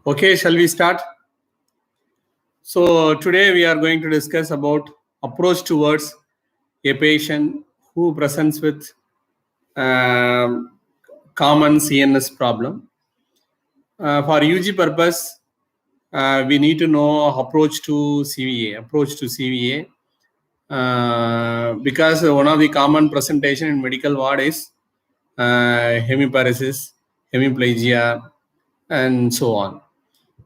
Okay, shall we start? So today we are going to discuss about approach towards a patient who presents with common CNS problem. For UG purpose, we need to know approach to CVA. Because one of the common presentation in medical ward is hemiparesis, hemiplegia, and so on.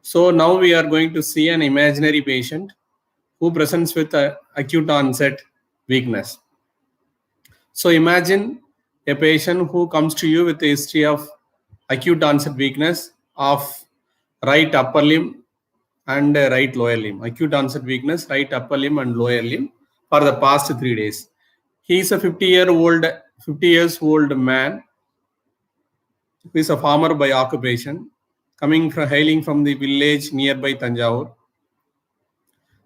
So now we are going to see an imaginary patient who presents with acute onset weakness. So imagine a patient who comes to you with a history of acute onset weakness of right upper limb and right lower limb. Acute onset weakness, right upper limb and lower limb for the past 3 days. He is a 50 years old man who is a farmer by occupation, hailing from the village nearby Tanjavur,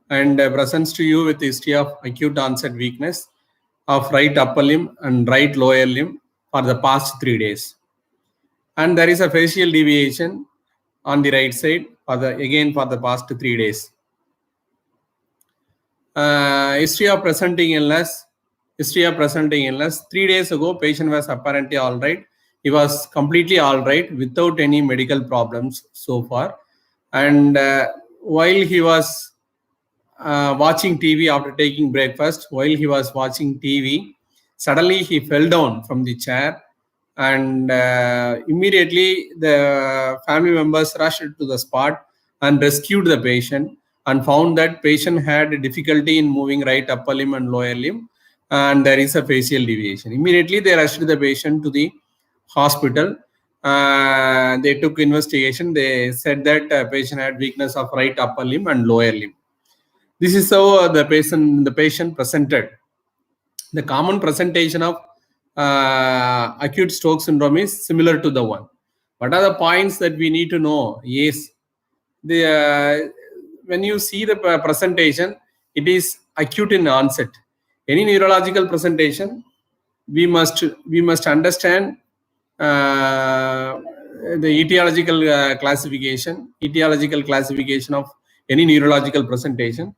and presents to you with history of acute onset weakness of right upper limb and right lower limb for the past 3 days. And there is a facial deviation on the right side for the past 3 days. History of presenting illness. 3 days ago, patient was apparently all right. He was completely all right without any medical problems so far. And while he was watching TV after taking breakfast, while he was watching TV, suddenly he fell down from the chair, and immediately the family members rushed to the spot and rescued the patient and found that patient had difficulty in moving right upper limb and lower limb, and there is a facial deviation. Immediately they rushed the patient to the hospital. They took investigation. They said that patient had weakness of right upper limb and lower limb. This is how the patient presented. The common presentation of acute stroke syndrome is similar to the one. What are the points that we need to know? Yes, when you see the presentation, it is acute in onset. Any neurological presentation, we must understand the etiological classification of any neurological presentation.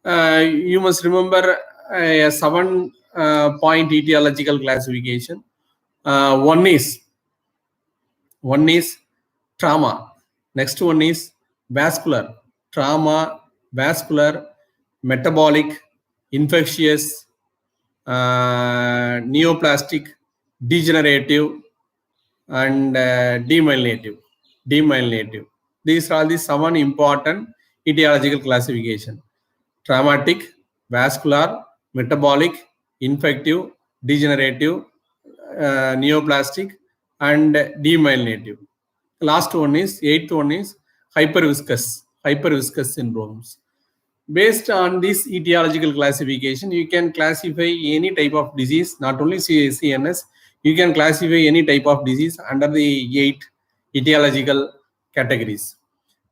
You must remember a 7-point etiological classification. One is trauma. Next one is vascular. Trauma, vascular, metabolic, infectious, neoplastic, degenerative, and demyelinative. These are the 7 important etiological classification: traumatic, vascular, metabolic, infective, degenerative, neoplastic, and demyelinative. Last one is 8th one is hyperviscous syndromes. Based on this etiological classification, you can classify any type of disease, not only CNS. You can classify any type of disease under the 8 etiological categories.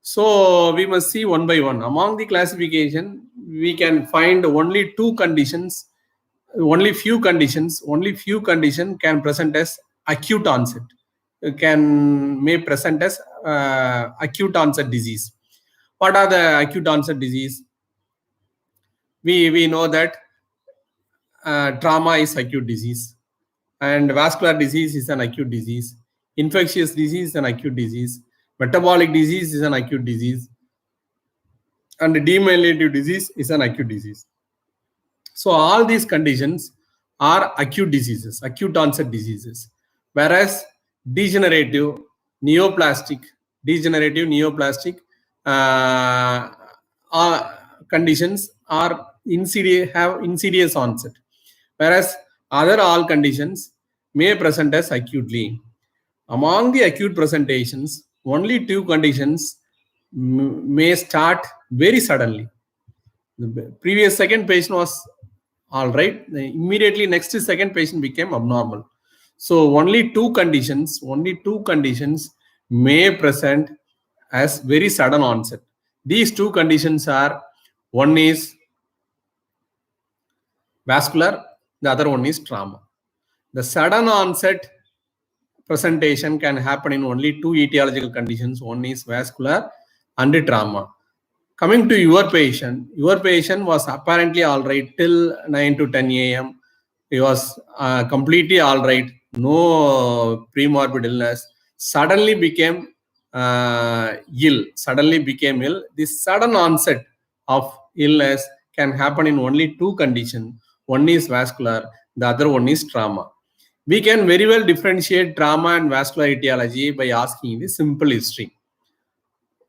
So we must see one by one. Among the classification, we can find only few conditions can present as acute onset. May present as acute onset disease. What are the acute onset disease? We know that trauma is acute disease, and vascular disease is an acute disease. Infectious disease is an acute disease. Metabolic disease is an acute disease, and demyelinative disease is an acute disease. So all these conditions are acute diseases, acute onset diseases, whereas degenerative, neoplastic conditions are insidious onset, whereas other all conditions may present as acutely. Among the acute presentations, only 2 conditions may start very suddenly. The previous second patient was all right. Immediately next second patient became abnormal. So only 2 conditions may present as very sudden onset. These 2 conditions are, one is vascular, the other one is trauma. The sudden onset presentation can happen in only 2 etiological conditions. One is vascular, and trauma. Coming to your patient was apparently all right till 9 to 10 a.m. He was completely all right, no premorbid illness. Suddenly became ill. This sudden onset of illness can happen in only two conditions. One is vascular, the other one is trauma. We can very well differentiate trauma and vascular etiology by asking the simple history.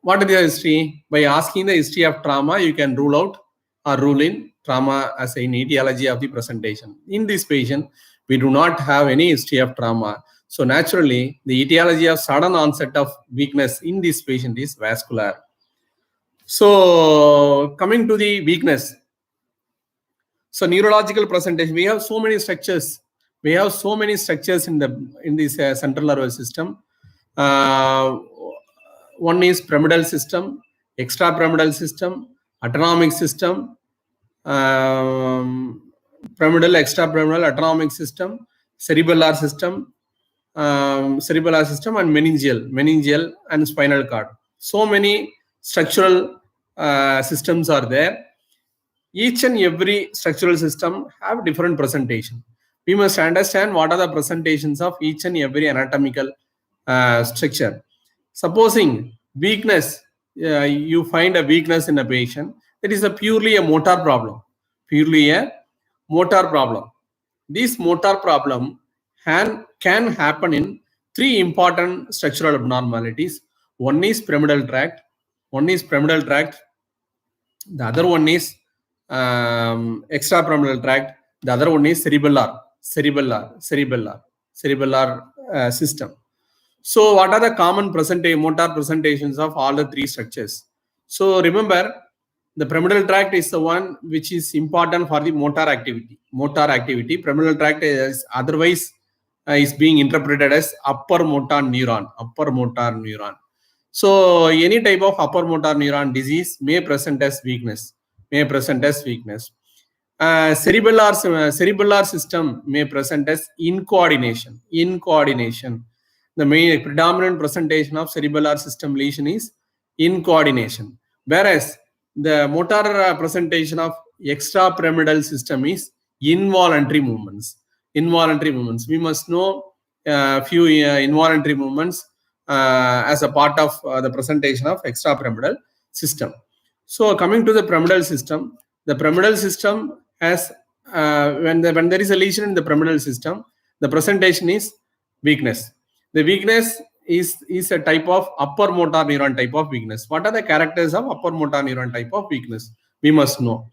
What is the history? By asking the history of trauma, you can rule out or rule in trauma as an etiology of the presentation. In this patient, we do not have any history of trauma. So naturally, the etiology of sudden onset of weakness in this patient is vascular. So coming to the weakness. So neurological presentation, we have so many structures. We have so many structures in this central nervous system. One is pyramidal system, extrapyramidal system, autonomic system, pyramidal, extrapyramidal, autonomic system, cerebellar system, and meningeal and spinal cord. So many structural systems are there. Each and every structural system have different presentation. We must understand what are the presentations of each and every anatomical structure. Supposing weakness, you find a weakness in a patient, that is purely a motor problem. This motor problem can happen in three important structural abnormalities. One is pyramidal tract, the other one is extrapyramidal tract, the other one is cerebellar system. So what are the common motor presentations of all the three structures? So remember, the pyramidal tract is the one which is important for the motor activity. Pyramidal tract is otherwise is being interpreted as upper motor neuron. So any type of upper motor neuron disease may present as weakness. Cerebellar system may present as incoordination. The main predominant presentation of cerebellar system lesion is incoordination, whereas the motor presentation of extrapyramidal system is involuntary movements. We must know a few involuntary movements as a part of the presentation of extrapyramidal system. So coming to the pyramidal system, the pyramidal system has when there is a lesion in the pyramidal system, the presentation is weakness. The weakness is a type of upper motor neuron type of weakness. What are the characters of upper motor neuron type of weakness? We must know.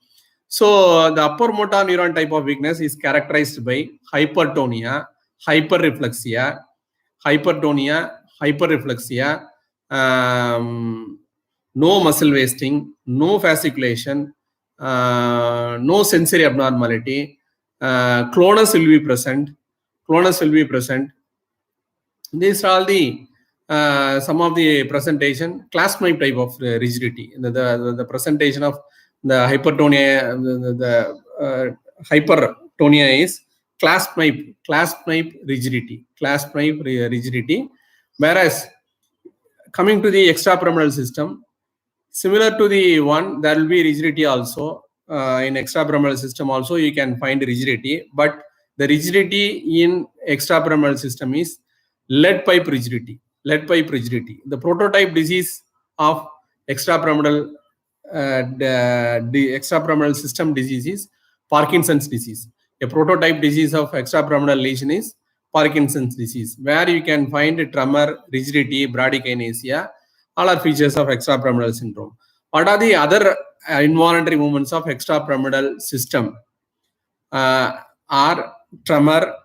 So the upper motor neuron type of weakness is characterized by hypertonia, hyperreflexia, no muscle wasting, no fasciculation, no sensory abnormality, clonus will be present. These are all the some of the presentation. Clasp knife type of rigidity. The presentation of the hypertonia, hypertonia is clasp knife rigidity. Whereas coming to the extrapyramidal system, similar to the one, there will be rigidity also. In extrapyramidal system also you can find rigidity, but the rigidity in extrapyramidal system is lead pipe rigidity. The prototype disease of extrapyramidal extrapyramidal system disease is Parkinson's disease. A prototype disease of extrapyramidal lesion is Parkinson's disease, where you can find tremor, rigidity, bradykinesia, all are features of extrapyramidal syndrome. What are the other involuntary movements of extrapyramidal system? Are tremor,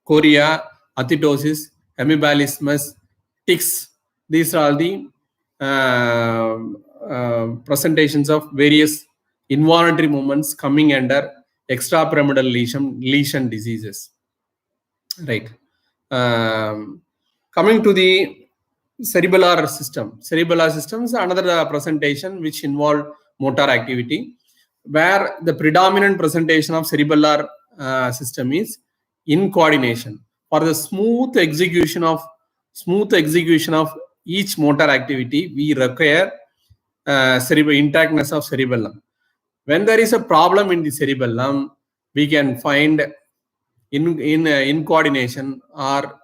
chorea, athetosis, hemibalismus, tics. These are all the presentations of various involuntary movements coming under extrapyramidal lesion diseases. Right. Coming to the cerebellar system. Cerebellar system is another presentation which involve motor activity, where the predominant presentation of cerebellar system is incoordination. For the smooth execution of each motor activity, we require intactness of cerebellum. When there is a problem in the cerebellum, we can find in coordination or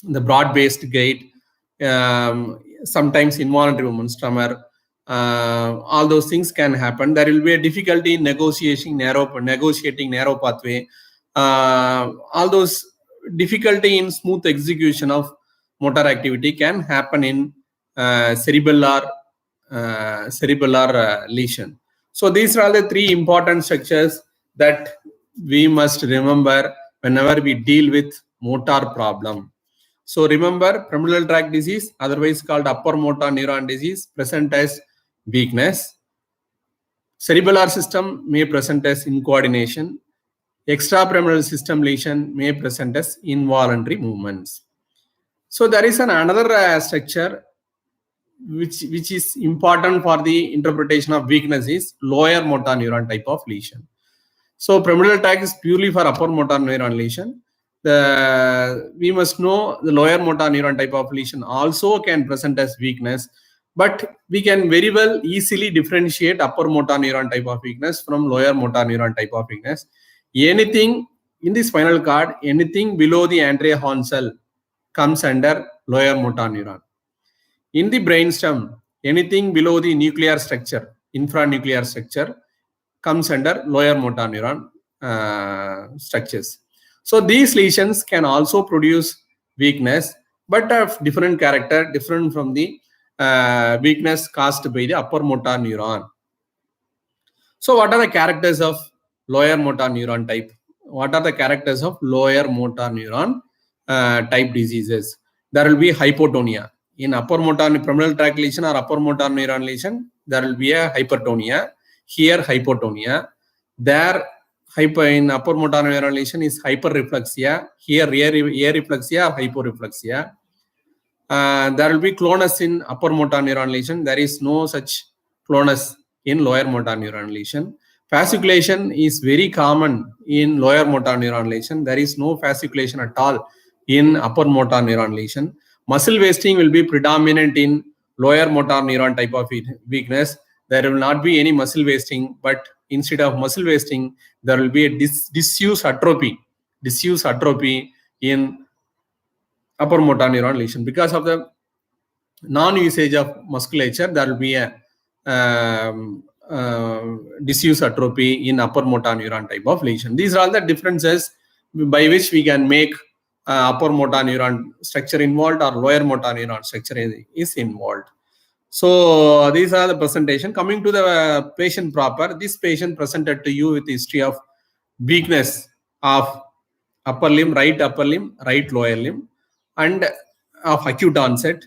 the broad-based gait, sometimes involuntary movements, tremor, all those things can happen. There will be a difficulty in negotiating narrow pathway. All those difficulty in smooth execution of motor activity can happen in cerebellar lesion. So these are the three important structures that we must remember whenever we deal with motor problem. So remember, familial tract disease, otherwise called upper motor neuron disease, present as weakness. Cerebellar system may present as incoordination. Extrapyramidal system lesion may present as involuntary movements. So there is another structure which is important for the interpretation of weakness is lower motor neuron type of lesion. So pyramidal tract is purely for upper motor neuron lesion. We must know the lower motor neuron type of lesion also can present as weakness, but we can very well easily differentiate upper motor neuron type of weakness from lower motor neuron type of weakness. Anything in the spinal cord, anything below the anterior horn cell comes under lower motor neuron. In the brainstem, anything below the nuclear structure, infranuclear structure, comes under lower motor neuron structures. So these lesions can also produce weakness, but of different character, different from the weakness caused by the upper motor neuron. So what are the characters of lower motor neuron type? What are the characters of lower motor neuron type diseases? There will be hypotonia. In upper motor pyramidal tract lesion or upper motor neuron lesion, there will be a hypertonia. Here hypotonia. There in upper motor neuron lesion is hyperreflexia. Here areflexia or hyporeflexia. There will be clonus in upper motor neuron lesion. There is no such clonus in lower motor neuron lesion. Fasciculation is very common in lower motor neuron lesion. There is no fasciculation at all in upper motor neuron lesion. Muscle wasting will be predominant in lower motor neuron type of weakness. There will not be any muscle wasting, but instead of muscle wasting, there will be a disuse atrophy in upper motor neuron lesion. Because of the non-usage of musculature, there will be a disuse atrophy in upper motor neuron type of lesion. These are all the differences by which we can make upper motor neuron structure involved or lower motor neuron structure is involved. So these are the presentation. Coming to the patient proper, this patient presented to you with history of weakness of upper limb, right lower limb, and of acute onset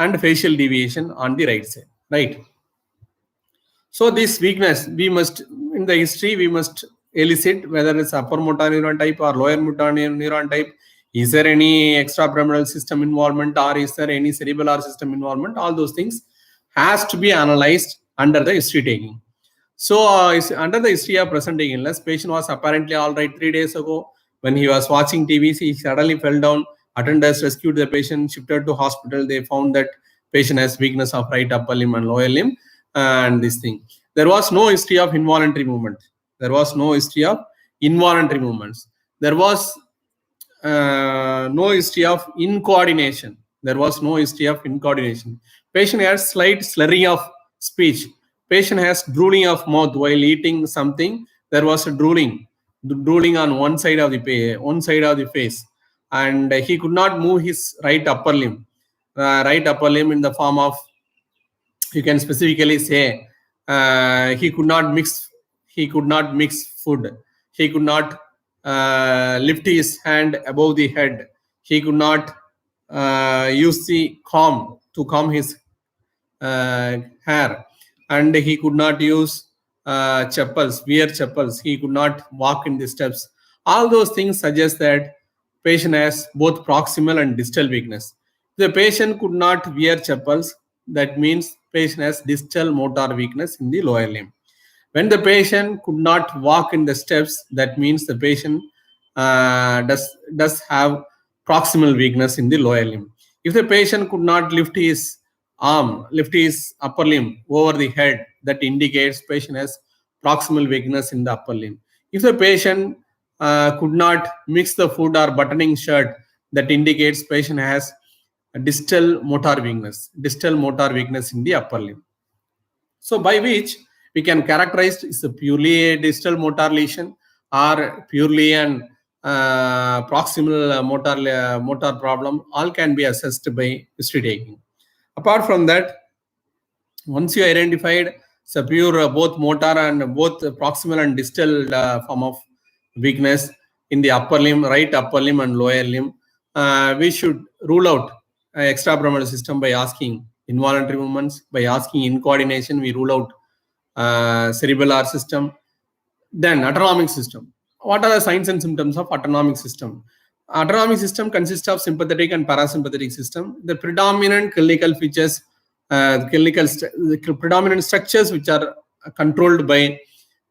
and facial deviation on the right side, right? So this weakness, we must, in the history, we must elicit whether it's upper motor neuron type or lower motor neuron type. Is there any extrapyramidal system involvement or is there any cerebellar system involvement? All those things has to be analyzed under the history taking. So under the history of presenting illness, patient was apparently all right 3 days ago. When he was watching TV, he suddenly fell down. Attenders rescued the patient, shifted to hospital. They found that patient has weakness of right upper limb and lower limb and this thing. There was no history of involuntary movement. There was no history of involuntary movements. There was no history of incoordination. There was no history of incoordination. Patient has slight slurring of speech. Patient has drooling of mouth while eating something. There was a drooling on one side of the face, and he could not move his right upper limb in the form of, you can specifically say, he could not mix food. He could not lift his hand above the head. He could not use the comb to comb his hair, and he could not use wear chappals. He could not walk in the steps. All those things suggest that patient has both proximal and distal weakness. The patient could not wear chappals. That means patient has distal motor weakness in the lower limb. When the patient could not walk in the steps, that means the patient does have proximal weakness in the lower limb. If the patient could not lift his arm, lift his upper limb over the head, that indicates patient has proximal weakness in the upper limb. If the patient could not mix the food or buttoning shirt, that indicates patient has a distal motor weakness in the upper limb. So by which we can characterize is a purely a distal motor lesion or purely an proximal motor problem. All can be assessed by history taking. Apart from that, once you identified pure both motor and both proximal and distal form of weakness in the upper limb, right upper limb and lower limb, we should rule out extrapyramidal system by asking involuntary movements. By asking in coordination, we rule out cerebellar system. Then autonomic system. What are the signs and symptoms of autonomic system? Autonomic system consists of sympathetic and parasympathetic system. The predominant clinical features, the predominant structures which are controlled by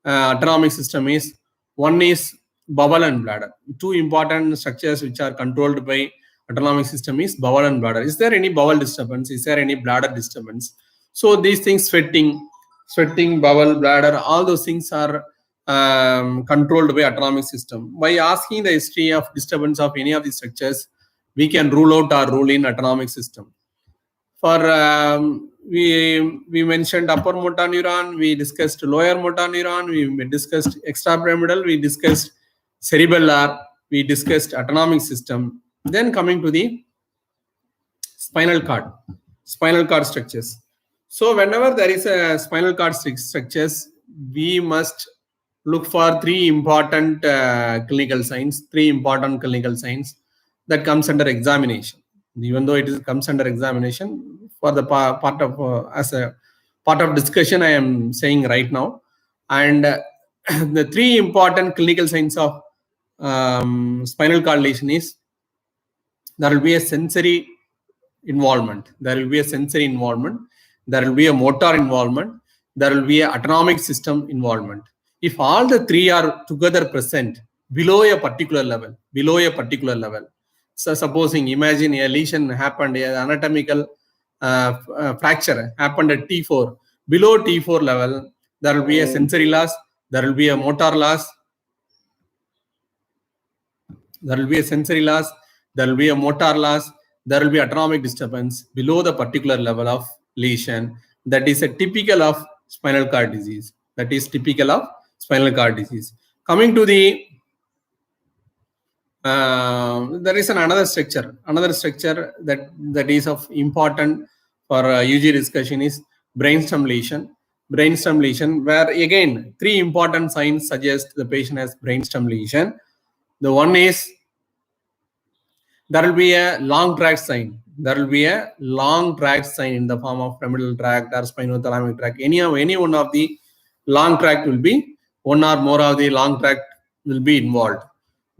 autonomic system is, one is bowel and bladder. Two important structures which are controlled by autonomic system is bowel and bladder. Is there any bowel disturbance? Is there any bladder disturbance? So these things, sweating, bowel, bladder, all those things are controlled by autonomic system. By asking the history of disturbance of any of these structures, we can rule out or rule in autonomic system. For we mentioned upper motor neuron, we discussed lower motor neuron, we discussed extrapyramidal, we discussed cerebellar, we discussed autonomic system. Then coming to the spinal cord structures. So whenever there is a spinal cord structures, we must look for three important clinical signs that comes under examination. Even though it comes under examination, for the part of as a part of discussion, I am saying right now. And the three important clinical signs of spinal cord lesion is, there will be a sensory involvement, there will be a motor involvement, there will be an autonomic system involvement. If all the three are together present below a particular level, so supposing, imagine a lesion happened, an anatomical fracture happened at T4. Below T4 level, there will be a sensory loss, there will be a motor loss, there will be a motor loss, there will be autonomic disturbance below the particular level of lesion. That is a typical of spinal cord disease. Coming to the there is another structure that is of important for UG discussion is brainstem lesion, where again three important signs suggest the patient has brainstem lesion. The one is, there will be a long tract sign in the form of pyramidal tract or spinothalamic tract. Any one of the long tract will be, one or more of the long tract will be involved.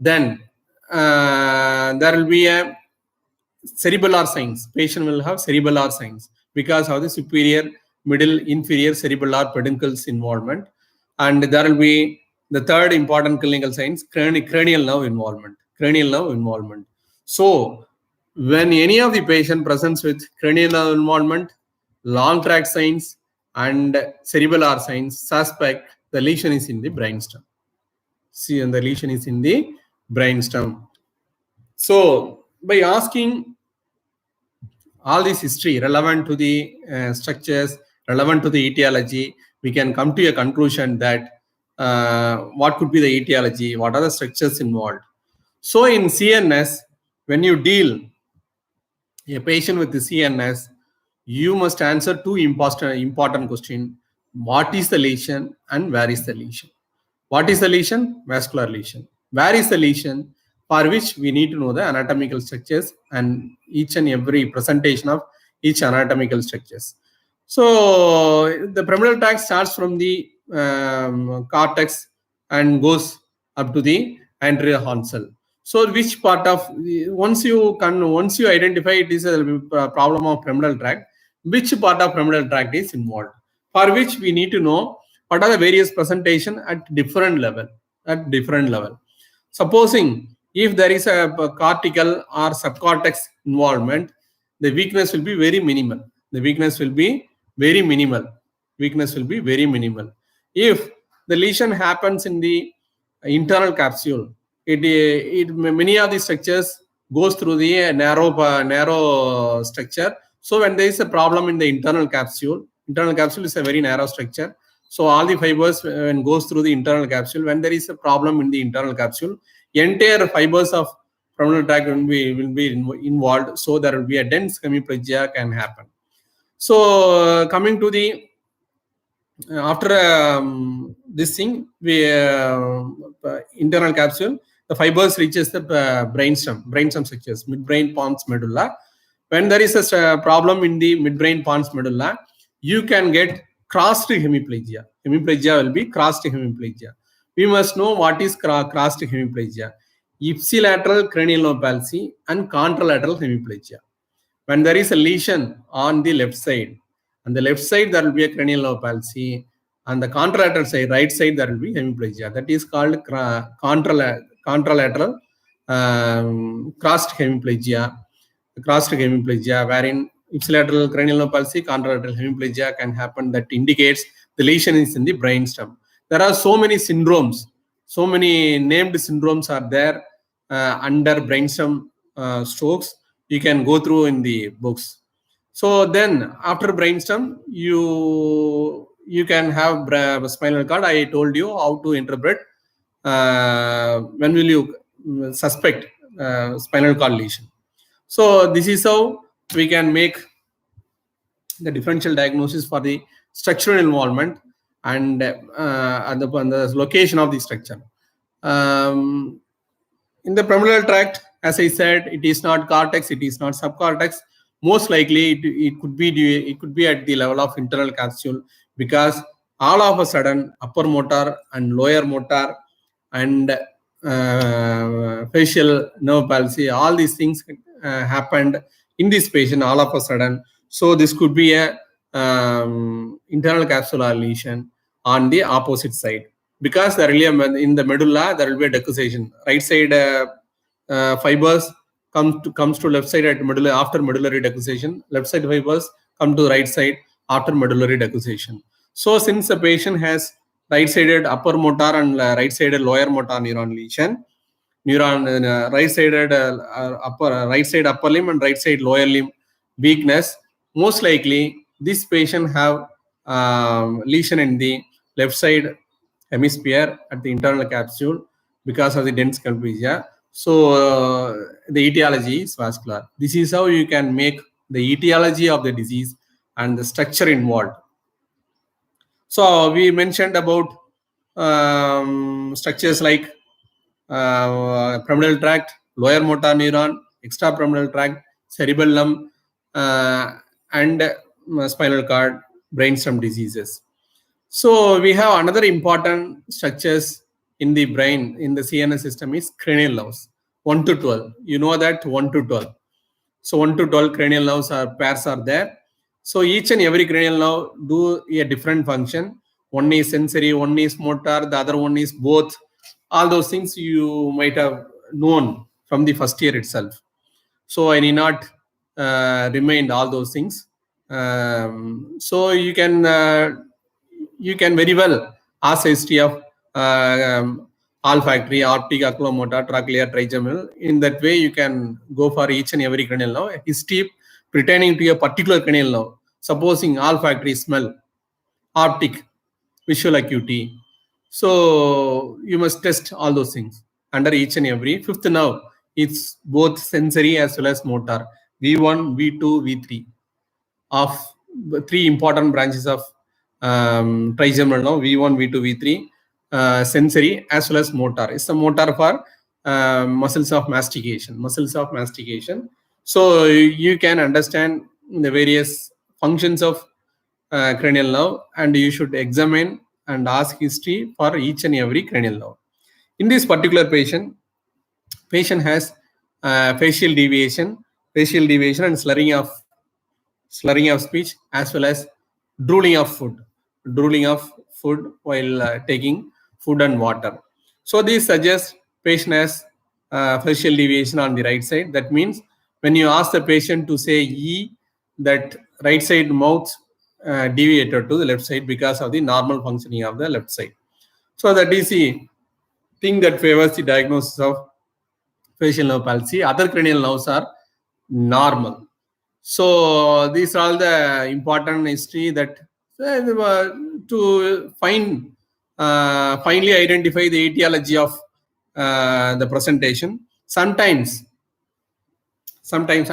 Then there will be a cerebellar signs. Patient will have cerebellar signs because of the superior, middle, inferior cerebellar peduncles involvement. And there will be the third important clinical signs, cranial nerve involvement. So when any of the patient presents with cranial nerve involvement, long tract signs and cerebellar signs, suspect the lesion is in the brainstem. And the lesion is in the brainstem. So by asking all this history relevant to the structures, relevant to the etiology, we can come to a conclusion that what could be the etiology, what are the structures involved. So in CNS, when you deal a patient with the CNS, you must answer two important questions. What is the lesion and where is the lesion? What is the lesion? Vascular lesion. Where is the lesion? For which we need to know the anatomical structures and each and every presentation of each anatomical structures. So the pyramidal tract starts from the cortex and goes up to the anterior horn cell. So which part of, once you identify it is a problem of pyramidal tract, which part of pyramidal tract is involved? For which we need to know what are the various presentation at different level. Supposing if there is a cortical or subcortex involvement, the weakness will be very minimal. The weakness will be very minimal. Weakness will be very minimal. If the lesion happens in the internal capsule, many of the structures goes through the narrow structure. So when there is a problem in the internal capsule is a very narrow structure. So all the fibers when goes through the internal capsule, when there is a problem in the internal capsule, entire fibers of femoral tract will be involved. So there will be a dense hemiplegia can happen. So coming to the after this thing, we internal capsule, the fibers reaches the brainstem structures, midbrain pons medulla. When there is a problem in the midbrain pons medulla, you can get crossed hemiplegia. Hemiplegia will be crossed hemiplegia. We must know what is crossed hemiplegia. Ipsilateral cranial nerve palsy and contralateral hemiplegia. When there is a lesion on the left side, on the left side there will be a cranial nerve palsy, on the contralateral side, right side, there will be hemiplegia. That is called contralateral crossed hemiplegia. Crossed hemiplegia, wherein ipsilateral cranial nerve palsy, contralateral hemiplegia can happen. That indicates the lesion is in the brainstem. There are so many syndromes, so many named syndromes are there under brainstem strokes. You can go through in the books. So then after brainstem, you can have spinal cord. I told you how to interpret when will you suspect spinal cord lesion. So this is how we can make the differential diagnosis for the structural involvement and the location of the structure. In the femoral tract, as I said, it is not cortex, it is not subcortex. Most likely, it could be at the level of internal capsule, because all of a sudden upper motor and lower motor and facial nerve palsy, all these things happened in this patient all of a sudden. So this could be a internal capsular lesion on the opposite side, because there will be in the medulla there will be a decussation. Right side fibers comes to left side at medullary after medullary decussation. Left side fibers come to right side after medullary decussation. So since the patient has right-sided upper motor and right-sided lower motor neuron lesion, right-sided right side upper limb and right side lower limb weakness, most likely this patient have lesion in the left side hemisphere at the internal capsule because of the dense hemiplegia. So the etiology is vascular. This is how you can make the etiology of the disease and the structure involved. So we mentioned about structures like femoral tract, lower motor neuron, extrafemoral tract, cerebellum, and spinal cord, brainstem diseases. So we have another important structures in the brain, in the CNS system, is cranial nerves, 1 to 12. You know that 1 to 12. So 1 to 12 cranial nerves pairs are there. So each and every cranial nerve do a different function. One is sensory, one is motor, the other one is both. All those things you might have known from the first year itself. So I need not remind all those things. So you can very well ask history of olfactory, optic, oculomotor, trochlear, trigeminal. In that way, you can go for each and every cranial nerve. History pertaining to a particular cranial nerve. Supposing olfactory, smell, optic, visual acuity. So you must test all those things under each and every. Fifth nerve, it's both sensory as well as motor. V1, V2, V3 of 3 important branches of trigeminal nerve, V1, V2, V3, sensory as well as motor. It's a motor for muscles of mastication. So you can understand the various functions of cranial nerve, and you should examine and ask history for each and every cranial nerve. In this particular patient has facial deviation and slurring of speech, as well as drooling of food while taking food and water. So this suggests patient has facial deviation on the right side. That means when you ask the patient to say E, that right side mouth deviated to the left side because of the normal functioning of the left side. So that is the thing that favors the diagnosis of facial nerve palsy. Other cranial nerves are normal. So these are all the important history that to finally identify the etiology of the presentation. Sometimes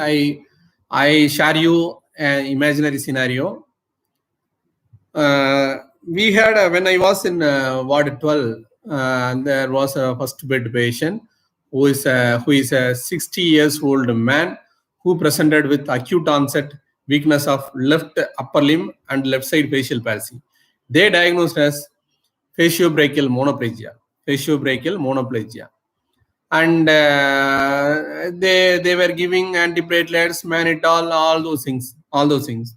I share you an imaginary scenario. We had when I was in Ward 12, there was a first bed patient who is a 60 years old man who presented with acute onset weakness of left upper limb and left side facial palsy. They diagnosed as faciobrachial monoplegia. And they were giving antiplatelets, mannitol, all those things.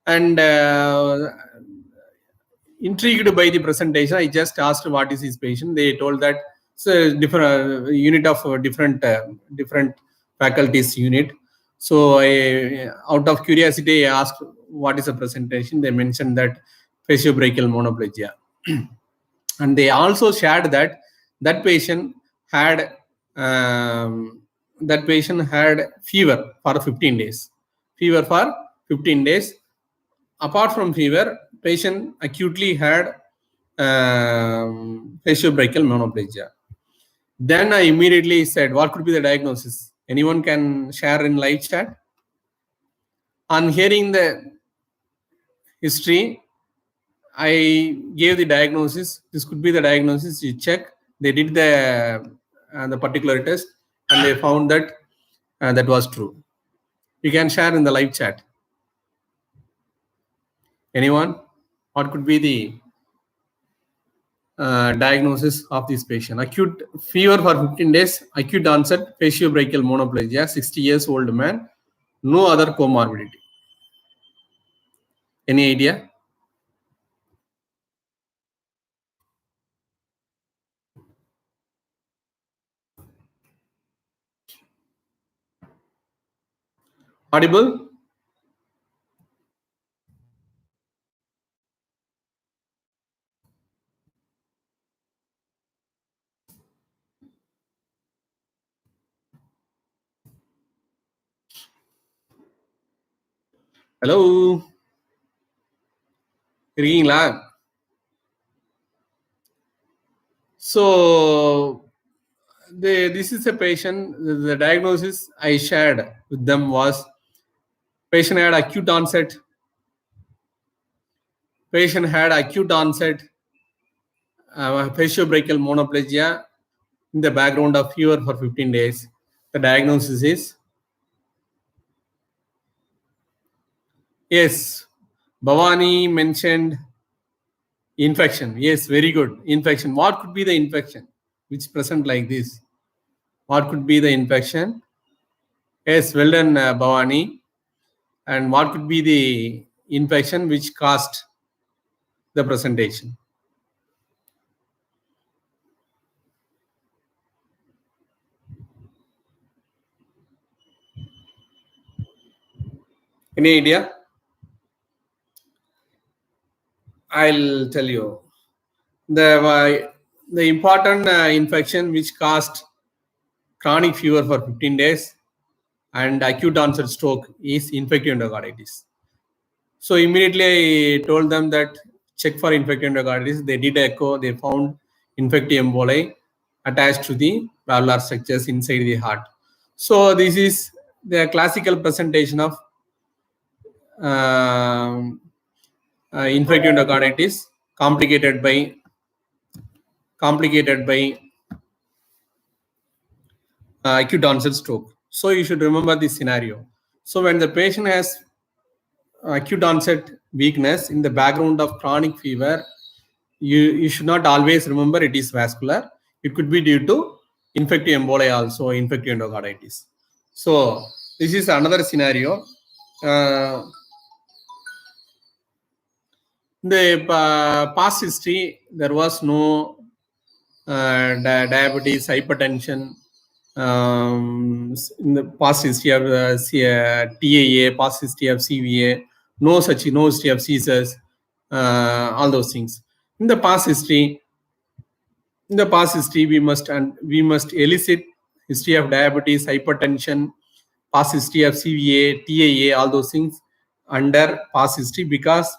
And intrigued by the presentation, I just asked what is his patient. They told that it's a different unit of different faculties unit. So out of curiosity, I asked what is the presentation. They mentioned that faciobrachial monoplegia. And they also shared that patient had fever for 15 days. Apart from fever, patient acutely had faciobrachial monoplegia. Then I immediately said, what could be the diagnosis? Anyone can share in live chat? On hearing the history, I gave the diagnosis. This could be the diagnosis. You check. They did the particular test, and they found that that was true. You can share in the live chat. Anyone? What could be the diagnosis of this patient? Acute fever for 15 days, acute onset faciobrachial monoplegia, 60 years old man, no other comorbidity. Any idea? Audible? Hello? So this is a patient. The diagnosis I shared with them was patient had acute onset faciobrachial monoplegia in the background of fever for 15 days. The diagnosis is, yes, Bhavani mentioned infection. Yes, very good. Infection. What could be the infection which present like this? What could be the infection? Yes, well done, Bhavani. And what could be the infection which caused the presentation? Any idea? I'll tell you. The important infection which caused chronic fever for 15 days and acute onset stroke is infective endocarditis. So immediately I told them that check for infective endocarditis. They did echo. They found infective emboli attached to the valvular structures inside the heart. So this is the classical presentation of infective endocarditis complicated by acute onset stroke. So you should remember this scenario. So when the patient has acute onset weakness in the background of chronic fever, you should not always remember it is vascular. It could be due to infective emboli, also infective endocarditis. So this is another scenario. In the past history, there was no diabetes, hypertension, in the past history of TAA, past history of CVA, no history of seizures, all those things. In the past history, we must elicit history of diabetes, hypertension, past history of CVA, TAA, all those things under past history, because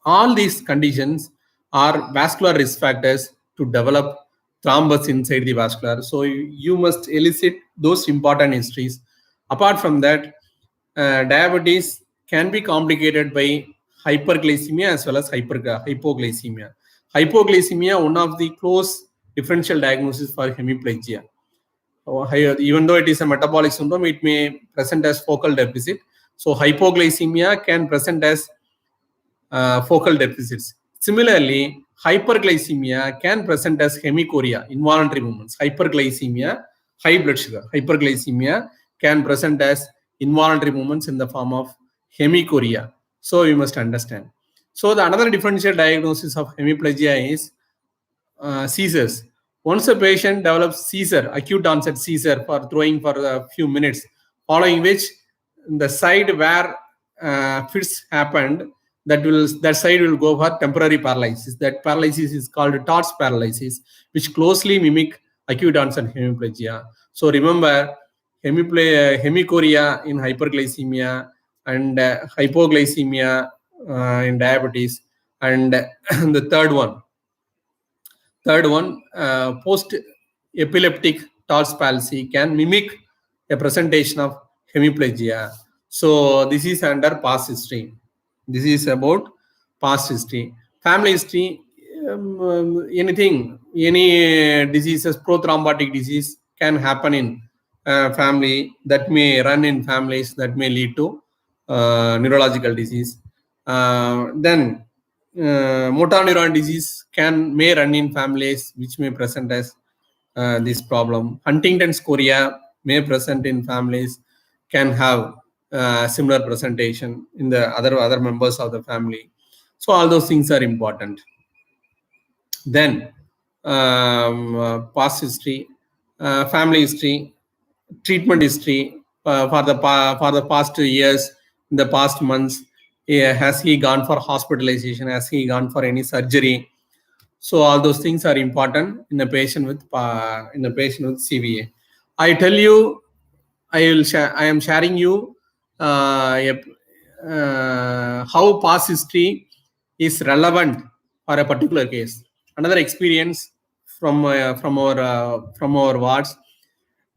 all these conditions are vascular risk factors to develop thrombus inside the vascular. So you must elicit those important histories. Apart from that, diabetes can be complicated by hyperglycemia as well as hypoglycemia. Hypoglycemia, one of the close differential diagnosis for hemiplegia. Even though it is a metabolic syndrome, it may present as focal deficit. So hypoglycemia can present as focal deficits. Similarly, hyperglycemia can present as hemichoria, involuntary movements. Hyperglycemia, high blood sugar. Hyperglycemia can present as involuntary movements in the form of hemichoria. So we must understand. So the another differential diagnosis of hemiplegia is seizures. Once a patient develops seizure, acute onset seizure for throwing for a few minutes, following which the side where fits happened, that side will go for temporary paralysis. That paralysis is called TORS paralysis, which closely mimic acute onset hemiplegia. So remember, hemichoria in hyperglycemia and hypoglycemia in diabetes, and the third one, post-epileptic TORS palsy can mimic a presentation of hemiplegia. So this is under past history. This is about past history. Family history, anything, any diseases, prothrombotic disease can happen in family, that may run in families, that may lead to neurological disease. Then motor neuron disease may run in families, which may present as this problem. Huntington's chorea may present in families, can have similar presentation in the other members of the family. So all those things are important. Then past history, family history, treatment history for the past 2 years, in the past months. Has he gone for hospitalization? Has he gone for any surgery? So all those things are important in a patient with CVA. I tell you, I am sharing you how past history is relevant for a particular case. Another experience from our wards.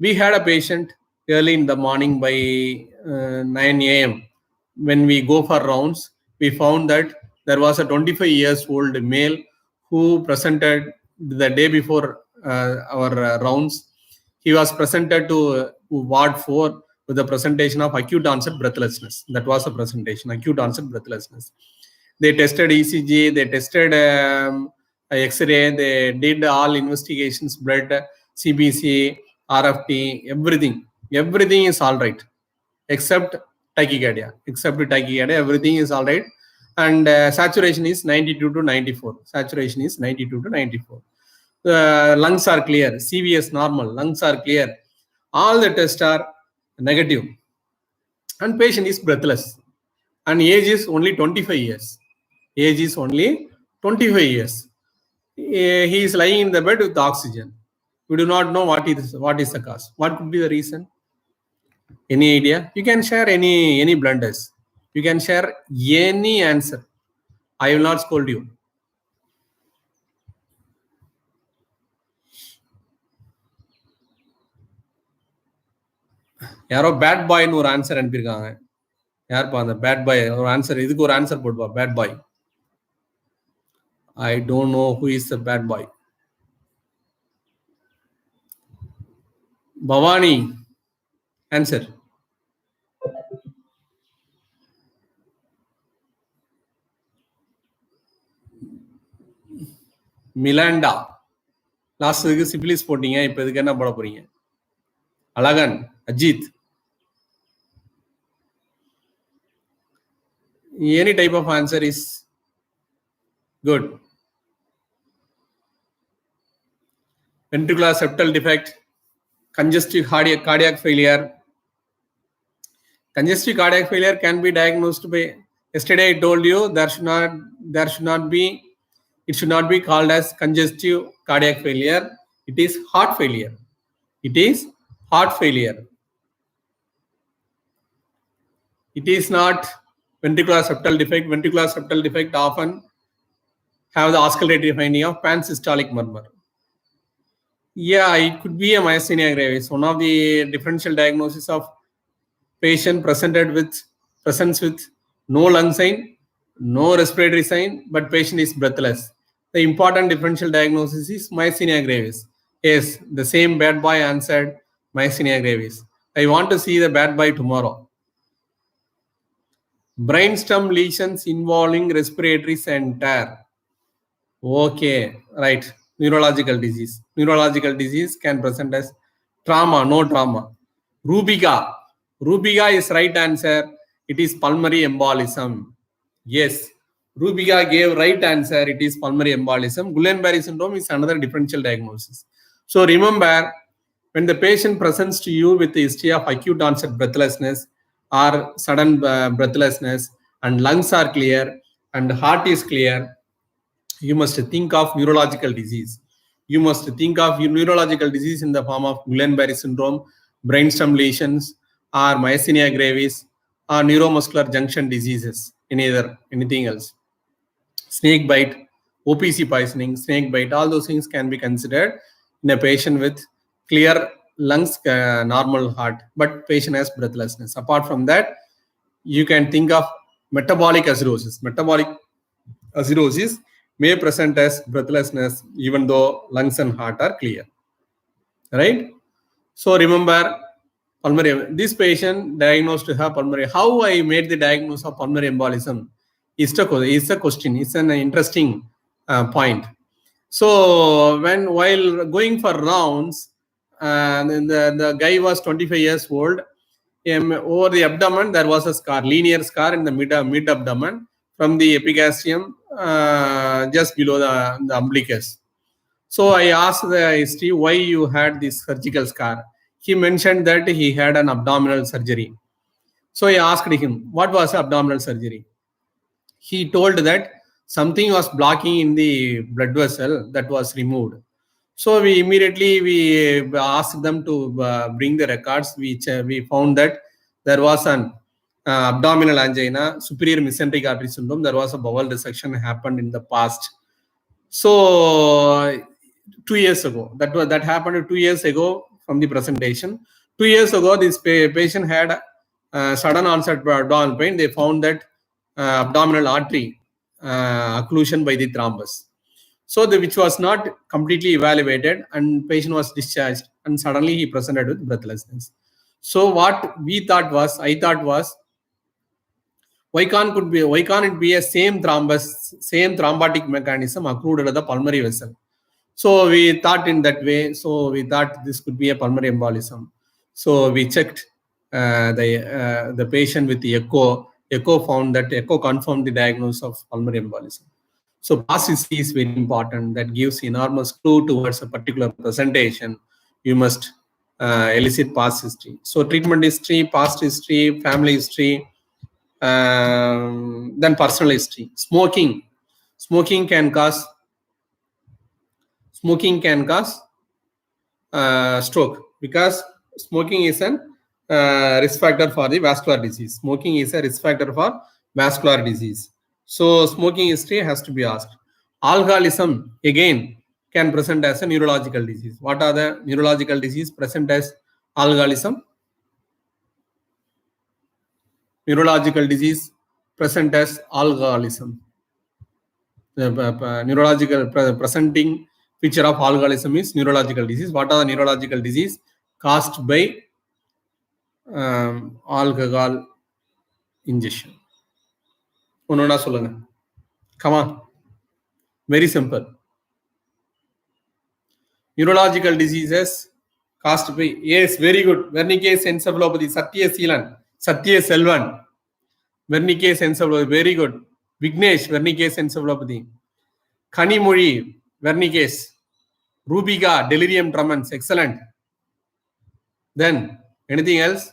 We had a patient early in the morning by 9 a.m. When we go for rounds, we found that there was a 25 years old male who presented the day before our rounds. He was presented to Ward 4 with a presentation of acute onset breathlessness. That was a presentation, acute onset breathlessness. They tested ECG, they tested X-ray, they did all investigations, blood, CBC, RFT, everything. Everything is all right, except tachycardia. Everything is all right. And saturation is 92 to 94. Saturation is 92 to 94. Lungs are clear. CV is normal. Lungs are clear. All the tests are negative. And patient is breathless. And age is only 25 years. Age is only 25 years. He is lying in the bed with oxygen. We do not know what is the cause. What could be the reason? Any idea? You can share any blunders. You can share any answer. I will not scold you. யாரோ bad பாய்னு ஒரு answer அனுப்பியிருக்காங்க. யாருப்பா அந்த bad boy? ஒரு answer, இதுக்கு ஒரு answer போடுப்பா. Bad boy. I don't know who is the bad boy. Bhavani, answer. மிலாண்டா. லாஸ்ட் இதுக்கு சிபிலிஸ் போட்டீங்க, இப்போ இதுக்கு என்ன போட போறீங்க? அழகன், Ajith. Any type of answer is good. Ventricular septal defect, congestive cardiac failure. Congestive cardiac failure can be diagnosed by, yesterday I told you it should not be called as congestive cardiac failure. It is heart failure. It is heart failure. It is not ventricular septal defect. Ventricular septal defect often have the oscillatory finding of pansystolic murmur. Yeah, it could be a myasthenia gravis. One of the differential diagnosis of patient presents with no lung sign, no respiratory sign, but patient is breathless. The important differential diagnosis is myasthenia gravis. Yes, the same bad boy answered myasthenia gravis. I want to see the bad boy tomorrow. Brainstem lesions involving respiratory center. Okay, right. Neurological disease. Neurological disease can present as trauma, no trauma. Rubiga. Rubiga is right answer. It is pulmonary embolism. Yes. Rubiga gave right answer. It is pulmonary embolism. Guillain-Barré syndrome is another differential diagnosis. So remember, when the patient presents to you with the history of acute onset breathlessness or sudden breathlessness and lungs are clear and heart is clear, you must think of neurological disease. You must think of neurological disease in the form of Guillain-Barré syndrome, brainstem lesions, or myasthenia gravis, or neuromuscular junction diseases, anything else. Snake bite, OPC poisoning, snake bite, all those things can be considered in a patient with clear lungs, normal heart, but patient has breathlessness. Apart from that, you can think of metabolic acidosis. Metabolic acidosis may present as breathlessness even though lungs and heart are clear. Right? So remember, pulmonary. This patient diagnosed to have pulmonary. How I made the diagnosis of pulmonary embolism is a question. It's an interesting point. So while going for rounds, the guy was 25 years old. Over the abdomen, there was a scar, linear scar in the mid abdomen from the epigastrium just below the umbilicus. So I asked the history, why you had this surgical scar? He mentioned that he had an abdominal surgery. So I asked him, what was abdominal surgery? He told that something was blocking in the blood vessel that was removed. So we immediately asked them to bring the records. We found that there was an abdominal angina, superior mesenteric artery syndrome. There was a bowel dissection happened in the past. So 2 years ago, that happened 2 years ago from the presentation. 2 years ago, this patient had sudden onset abdominal pain. They found that abdominal artery occlusion by the thrombus. So which was not completely evaluated, and patient was discharged, and suddenly he presented with breathlessness. So what I thought was, why can't it be a same thrombus, same thrombotic mechanism accrued at the pulmonary vessel? So we thought in that way. So we thought this could be a pulmonary embolism. So we checked the patient with the echo. Echo found that echo confirmed the diagnosis of pulmonary embolism. So past history is very important. That gives enormous clue towards a particular presentation. You must elicit past history. So treatment history, past history, family history, then personal history. Smoking can cause stroke, because smoking is a risk factor for the vascular disease. Smoking is a risk factor for vascular disease. So smoking history has to be asked. Alcoholism again can present as a neurological disease. What are the neurological disease present as alcoholism? Neurological disease present as alcoholism. The neurological presenting feature of alcoholism is neurological disease. What are the neurological disease caused by alcohol ingestion? Come on. Very simple. Neurological diseases caused by, yes, very good. Wernicke's encephalopathy, Satya Selvan. Wernicke's encephalopathy, very good. Vignesh, Wernicke's encephalopathy. Kanimuri, Wernicke's. Rubiga, delirium tremens, excellent. Then anything else?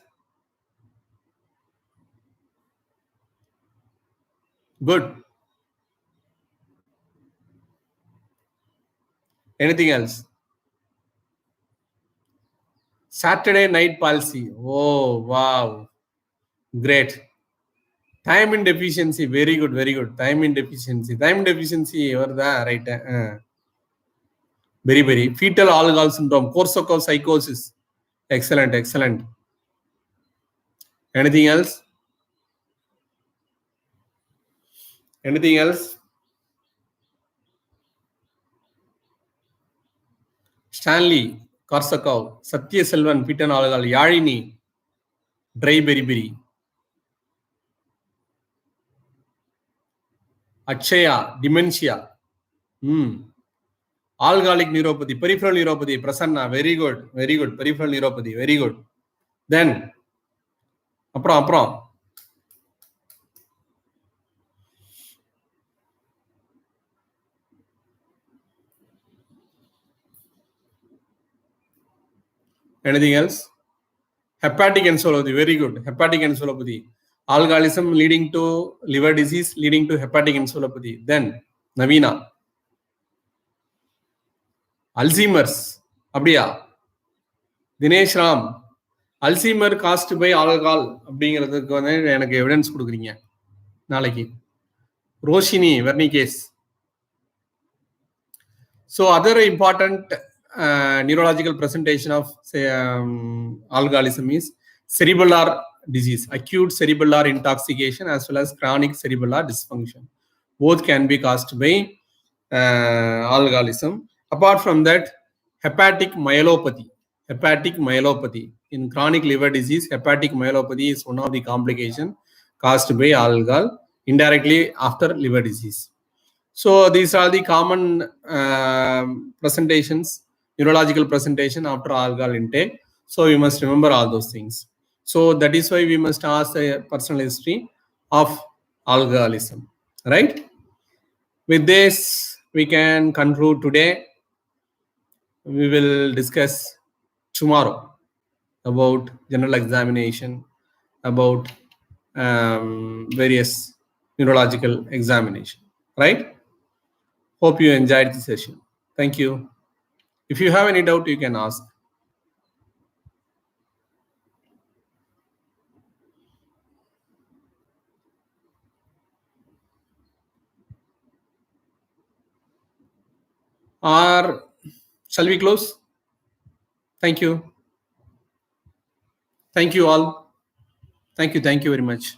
Good. Anything else? Saturday night policy. Oh, wow. Great. Time in deficiency. Very good. Very good. Time in deficiency. Time in deficiency. Right. Very. Fetal alcohol syndrome. Korsakoff psychosis. Excellent. Excellent. Anything else? Anything else? Stanley Korsakov, Satya Selvan, Fetal alcohol, Yalini, dry beriberi. Akshaya, dementia. Alcoholic neuropathy, peripheral neuropathy, Prasanna, very good. Peripheral neuropathy, very good. Then, apro. Anything else? Hepatic encephalopathy, very good. Hepatic encephalopathy. Alcoholism leading to liver disease, leading to hepatic encephalopathy. Then, Navina. Alzheimer's, Abdiya. Dinesh Ram. Alzheimer caused by alcohol. Evidence. Roshini, Vernikes. So, other important neurological presentation of alcoholism is cerebellar disease, acute cerebellar intoxication as well as chronic cerebellar dysfunction. Both can be caused by alcoholism. Apart from that, hepatic myelopathy. In chronic liver disease, hepatic myelopathy is one of the complications caused by alcohol indirectly after liver disease. So these are the common presentations, neurological presentation after alcohol intake. So we must remember all those things. So that is why we must ask a personal history of alcoholism, right? With this, we can conclude today. We will discuss tomorrow about general examination, about various neurological examination, right? Hope you enjoyed the session. Thank you. If you have any doubt, you can ask. Or shall we close? Thank you. Thank you all. Thank you very much.